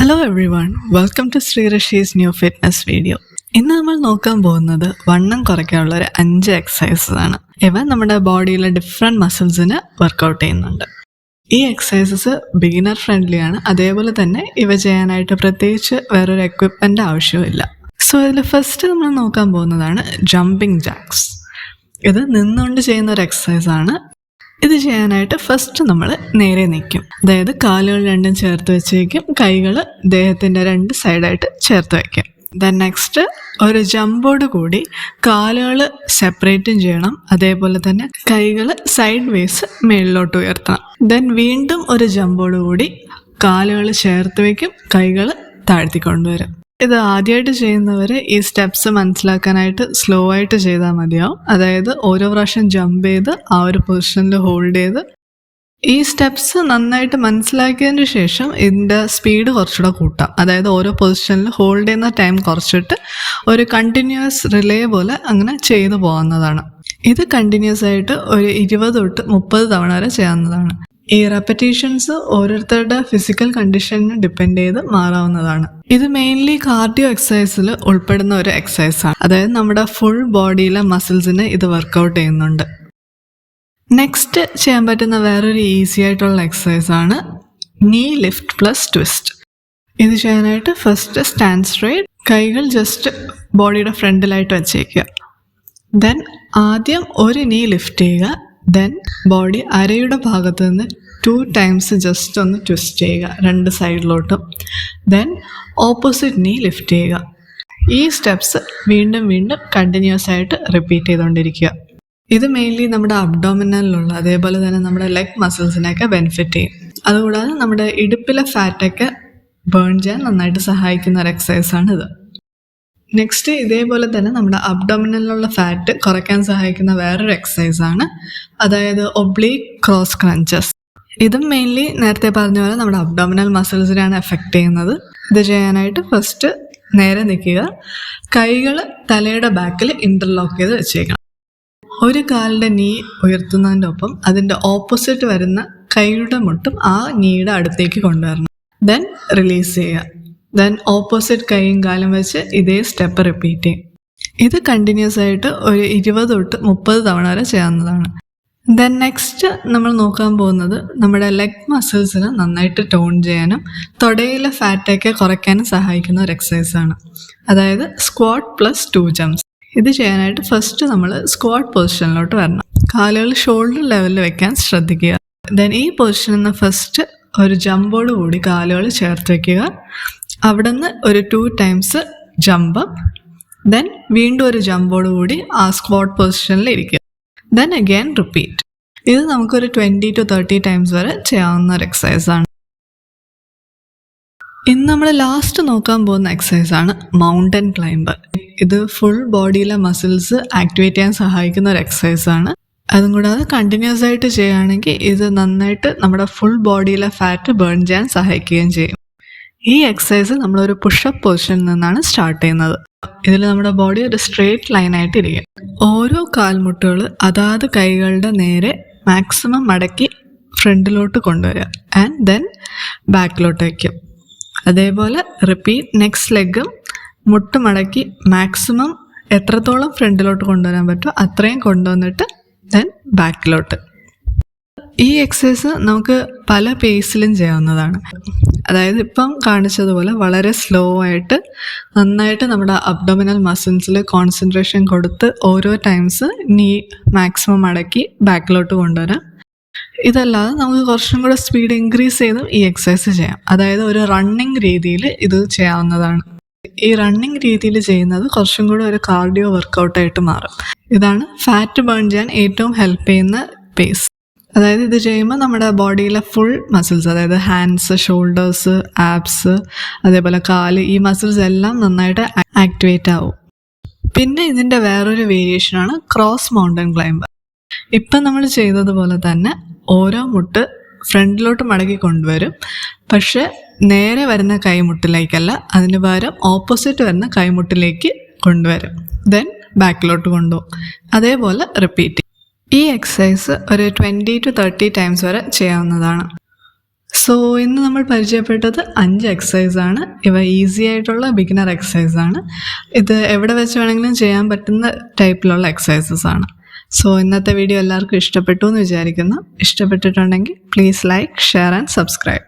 Hello everyone, welcome to ശ്രീരഷീസ് new fitness video. ഇന്ന് നമ്മൾ നോക്കാൻ പോകുന്നത് വണ്ണം കുറയ്ക്കാനുള്ള ഒരു 5 എക്സസൈസസ് ആണ്. ഇവ നമ്മുടെ ബോഡിയിലെ ഡിഫറെൻറ്റ് മസിൽസിന് വർക്കൗട്ട് ചെയ്യുന്നുണ്ട്. ഈ എക്സസൈസസ് ബിഗിനർ ഫ്രണ്ട്ലി ആണ്. അതേപോലെ തന്നെ ഇവ ചെയ്യാനായിട്ട് പ്രത്യേകിച്ച് വേറൊരു എക്വിപ്മെൻ്റ് ആവശ്യമില്ല. സോ ഇതിൽ ഫസ്റ്റ് നമ്മൾ നോക്കാൻ പോകുന്നതാണ് ജമ്പിങ് ജാക്സ്. ഇത് നിന്നുകൊണ്ട് ചെയ്യുന്ന ഒരു എക്സസൈസ് ആണ്. ഇത് ചെയ്യാനായിട്ട് ഫസ്റ്റ് നമ്മൾ നേരെ നിൽക്കും, അതായത് കാലുകൾ രണ്ടും ചേർത്ത് വെച്ച് വയ്ക്കും, കൈകൾ ദേഹത്തിൻ്റെ 2 സൈഡായിട്ട് ചേർത്ത് വയ്ക്കും. ദെൻ നെക്സ്റ്റ് ഒരു ജമ്പോട് കൂടി കാലുകൾ സെപ്പറേറ്റും ചെയ്യണം, അതേപോലെ തന്നെ കൈകൾ സൈഡ് വേസ് മേളിലോട്ട് ഉയർത്തണം. ദെൻ വീണ്ടും ഒരു ജമ്പോട് കൂടി കാലുകൾ ചേർത്ത് വയ്ക്കും, കൈകൾ താഴ്ത്തിക്കൊണ്ടുവരും. ഇത് ആദ്യമായിട്ട് ചെയ്യുന്നവർ ഈ സ്റ്റെപ്സ് മനസ്സിലാക്കാനായിട്ട് സ്ലോ ആയിട്ട് ചെയ്താൽ മതിയാവും. അതായത് ഓരോ പ്രാവശ്യം ജമ്പ് ചെയ്ത് ആ ഒരു പൊസിഷനിൽ ഹോൾഡ് ചെയ്ത് ഈ സ്റ്റെപ്സ് നന്നായിട്ട് മനസ്സിലാക്കിയതിന് ശേഷം ഇതിൻ്റെ സ്പീഡ് കുറച്ചുകൂടെ കൂട്ടാം. അതായത് ഓരോ പൊസിഷനിൽ ഹോൾഡ് ചെയ്യുന്ന ടൈം കുറച്ചിട്ട് ഒരു കണ്ടിന്യൂസ് റിലേ പോലെ അങ്ങനെ ചെയ്തു പോകുന്നതാണ്. ഇത് കണ്ടിന്യൂസ് ആയിട്ട് ഒരു 20 തൊട്ട് 30 തവണ വരെ ചെയ്യാവുന്നതാണ്. ഈ റെപ്പറ്റീഷൻസ് ഓരോരുത്തരുടെ ഫിസിക്കൽ കണ്ടീഷനെ ഡിപ്പെൻഡ് ചെയ്ത് മാറാവുന്നതാണ്. ഇത് മെയിൻലി കാർഡിയോ എക്സസൈസിൽ ഉൾപ്പെടുന്ന ഒരു എക്സസൈസാണ്. അതായത് നമ്മുടെ ഫുൾ ബോഡിയിലെ മസിൽസിനെ ഇത് വർക്കൗട്ട് ചെയ്യുന്നുണ്ട്. നെക്സ്റ്റ് ചെയ്യാൻ പറ്റുന്ന വേറൊരു ഈസി ആയിട്ടുള്ള എക്സസൈസാണ് നീ ലിഫ്റ്റ് പ്ലസ് ട്വിസ്റ്റ്. ഇത് ചെയ്യാനായിട്ട് ഫസ്റ്റ് സ്റ്റാൻഡ് സ്ട്രെയിറ്റ്, കൈകൾ ജസ്റ്റ് ബോഡിയുടെ ഫ്രണ്ടിലായിട്ട് വച്ചേക്കുക. ദെൻ ആദ്യം ഒരു നീ ലിഫ്റ്റ് ചെയ്യുക. ദെൻ ബോഡി അരയുടെ ഭാഗത്ത് നിന്ന് 2 times ജസ്റ്റ് ഒന്ന് ട്വിസ്റ്റ് ചെയ്യുക 2 സൈഡിലോട്ടും. ദെൻ ഓപ്പോസിറ്റ് നീ ലിഫ്റ്റ് ചെയ്യുക. ഈ സ്റ്റെപ്സ് വീണ്ടും വീണ്ടും കണ്ടിന്യൂസ് ആയിട്ട് റിപ്പീറ്റ് ചെയ്തുകൊണ്ടിരിക്കുക. ഇത് മെയിൻലി നമ്മുടെ അബ്ഡോമിനലിലുള്ള അതേപോലെ തന്നെ നമ്മുടെ ലെഗ് മസിൽസിനെയൊക്കെ ബെനിഫിറ്റ് ചെയ്യും. അതുകൂടാതെ നമ്മുടെ ഇടുപ്പിലെ ഫാറ്റൊക്കെ ബേൺ ചെയ്യാൻ നന്നായിട്ട് സഹായിക്കുന്ന ഒരു എക്സസൈസാണ് ഇത്. നെക്സ്റ്റ് ഇതേപോലെ തന്നെ നമ്മുടെ അബ്ഡോമിനലിലുള്ള ഫാറ്റ് കുറയ്ക്കാൻ സഹായിക്കുന്ന വേറൊരു എക്സസൈസാണ്, അതായത് ഒബ്ലീക്ക് ക്രോസ് ക്രഞ്ചസ്. ഇതും മെയിൻലി നേരത്തെ പറഞ്ഞ പോലെ നമ്മുടെ അബ്ഡോമിനൽ മസിൽസിനെയാണ് എഫക്റ്റ് ചെയ്യുന്നത്. ഇത് ചെയ്യാനായിട്ട് ഫസ്റ്റ് നേരെ നിൽക്കുക, കൈകൾ തലയുടെ ബാക്കിൽ ഇൻ്റർലോക്ക് ചെയ്ത് വെച്ചേക്കണം. ഒരു കാലിൻ്റെ നീ ഉയർത്തുന്നതിൻ്റെ ഒപ്പം അതിൻ്റെ ഓപ്പോസിറ്റ് വരുന്ന കൈയുടെ മുട്ടും ആ നീയുടെ അടുത്തേക്ക് കൊണ്ടുവരണം. ദെൻ റിലീസ് ചെയ്യുക. ദെൻ ഓപ്പോസിറ്റ് കൈയും കാലും വെച്ച് ഇതേ സ്റ്റെപ്പ് റിപ്പീറ്റ് ചെയ്യും. ഇത് കണ്ടിന്യൂസ് ആയിട്ട് ഒരു 20 തൊട്ട് 30 തവണ വരെ ചെയ്യാവുന്നതാണ്. ദെൻ നെക്സ്റ്റ് നമ്മൾ നോക്കാൻ പോകുന്നത് നമ്മുടെ ലെഗ് മസിൽസിന് നന്നായിട്ട് ടോൺ ചെയ്യാനും തൊടയിലെ ഫാറ്റൊക്കെ കുറയ്ക്കാനും സഹായിക്കുന്ന ഒരു എക്സസൈസാണ്, അതായത് സ്ക്വാട്ട് പ്ലസ് 2 jumps. ഇത് ചെയ്യാനായിട്ട് ഫസ്റ്റ് നമ്മൾ സ്ക്വാട്ട് പൊസിഷനിലോട്ട് വരണം. കാലുകൾ ഷോൾഡർ ലെവലിൽ വെക്കാൻ ശ്രദ്ധിക്കുക. ദെൻ ഈ പൊസിഷനിൽ നിന്ന് ഫസ്റ്റ് ഒരു ജമ്പോട് കൂടി കാലുകൾ ചേർത്ത് വയ്ക്കുക. അവിടെ നിന്ന് ഒരു 2 times ജമ്പ്. ദെൻ വീണ്ടും ഒരു ജമ്പോട് കൂടി ആ സ്ക്വാട്ട് പൊസിഷനിൽ ഇരിക്കുക. Then again repeat. ഇത് നമുക്കൊരു 20 to 30 times വരെ ചെയ്യാവുന്ന ഒരു എക്സസൈസാണ്. ഇന്ന് നമ്മൾ ലാസ്റ്റ് നോക്കാൻ പോകുന്ന എക്സസൈസാണ് മൗണ്ടൻ ക്ലൈംബർ. ഇത് ഫുൾ ബോഡിയിലെ മസിൽസ് ആക്ടിവേറ്റ് ചെയ്യാൻ സഹായിക്കുന്ന ഒരു എക്സസൈസാണ്. അതും കൂടാതെ കണ്ടിന്യൂസ് ആയിട്ട് ചെയ്യുകയാണെങ്കിൽ ഇത് നന്നായിട്ട് നമ്മുടെ ഫുൾ ബോഡിയിലെ ഫാറ്റ് ബേൺ ചെയ്യാൻ സഹായിക്കുകയും ചെയ്യും. ഈ എക്സസൈസ് നമ്മളൊരു പുഷപ്പ് പൊസിഷനിൽ നിന്നാണ് സ്റ്റാർട്ട് ചെയ്യുന്നത്. ഇതിൽ നമ്മുടെ ബോഡി ഒരു സ്ട്രെയിറ്റ് ലൈനായിട്ട് ഇരിക്കും. ഓരോ കാൽമുട്ടുകൾ അതാത് കൈകളുടെ നേരെ മാക്സിമം മടക്കി ഫ്രണ്ടിലോട്ട് കൊണ്ടുവരിക ആൻഡ് ദെൻ ബാക്കിലോട്ട് വയ്ക്കും. അതേപോലെ റിപ്പീറ്റ്. നെക്സ്റ്റ് ലെഗും മുട്ട് മടക്കി മാക്സിമം എത്രത്തോളം ഫ്രണ്ടിലോട്ട് കൊണ്ടുവരാൻ പറ്റുമോ അത്രയും കൊണ്ടുവന്നിട്ട് ദെൻ ബാക്കിലോട്ട്. ഈ എക്സസൈസ് നമുക്ക് പല പേസിലും ചെയ്യാവുന്നതാണ്. അതായത് ഇപ്പം കാണിച്ചതുപോലെ വളരെ സ്ലോ ആയിട്ട് നന്നായിട്ട് നമ്മുടെ അബ്ഡോമിനൽ മസിൽസിൽ കോൺസെൻട്രേഷൻ കൊടുത്ത് ഓരോ ടൈംസ് നീ മാക്സിമം മടക്കി ബാക്കിലോട്ട് കൊണ്ടുവരാം. ഇതല്ലാതെ നമുക്ക് കുറച്ചും കൂടെ സ്പീഡ് ഇൻക്രീസ് ചെയ്തും ഈ എക്സസൈസ് ചെയ്യാം. അതായത് ഒരു റണ്ണിങ് രീതിയിൽ ഇത് ചെയ്യാവുന്നതാണ്. ഈ റണ്ണിങ് രീതിയിൽ ചെയ്യുന്നത് കുറച്ചും കൂടെ ഒരു കാർഡിയോ വർക്കൗട്ടായിട്ട് മാറും. ഇതാണ് ഫാറ്റ് ബേൺ ചെയ്യാൻ ഏറ്റവും ഹെൽപ്പ് ചെയ്യുന്ന പേസ്. അതായത് ഇത് ചെയ്യുമ്പോൾ നമ്മുടെ ബോഡിയിലെ ഫുൾ മസിൽസ്, അതായത് ഹാൻഡ്സ്, ഷോൾഡേഴ്സ്, ആബ്സ്, അതേപോലെ കാല്, ഈ മസിൽസ് എല്ലാം നന്നായിട്ട് ആക്ടിവേറ്റ് ആവും. പിന്നെ ഇതിൻ്റെ വേറൊരു വേരിയേഷനാണ് ക്രോസ് മൗണ്ടൻ ക്ലൈംബർ. ഇപ്പം നമ്മൾ ചെയ്തതുപോലെ തന്നെ ഓരോ മുട്ട് ഫ്രണ്ടിലോട്ട് മടക്കി കൊണ്ടുവരും. പക്ഷെ നേരെ വരുന്ന കൈമുട്ടിലേക്കല്ല, അതിന് പകരം ഓപ്പോസിറ്റ് വരുന്ന കൈമുട്ടിലേക്ക് കൊണ്ടുവരും. ദെൻ ബാക്കിലോട്ട് കൊണ്ടുപോകും. അതേപോലെ റിപ്പീറ്റ്. ഈ എക്സസൈസ് ഒരു 20 to 30 times വരെ ചെയ്യാവുന്നതാണ്. സോ ഇന്ന് നമ്മൾ പരിചയപ്പെട്ടത് 5 എക്സസൈസാണ്. ഇവ ഈസി ആയിട്ടുള്ള ബിഗിനർ എക്സസൈസാണ്. ഇത് എവിടെ വെച്ച് വേണമെങ്കിലും ചെയ്യാൻ പറ്റുന്ന ടൈപ്പിലുള്ള എക്സസൈസസ് ആണ്. സോ ഇന്നത്തെ വീഡിയോ എല്ലാവർക്കും ഇഷ്ടപ്പെട്ടു എന്ന് വിചാരിക്കുന്നു. ഇഷ്ടപ്പെട്ടിട്ടുണ്ടെങ്കിൽ please like, share and subscribe.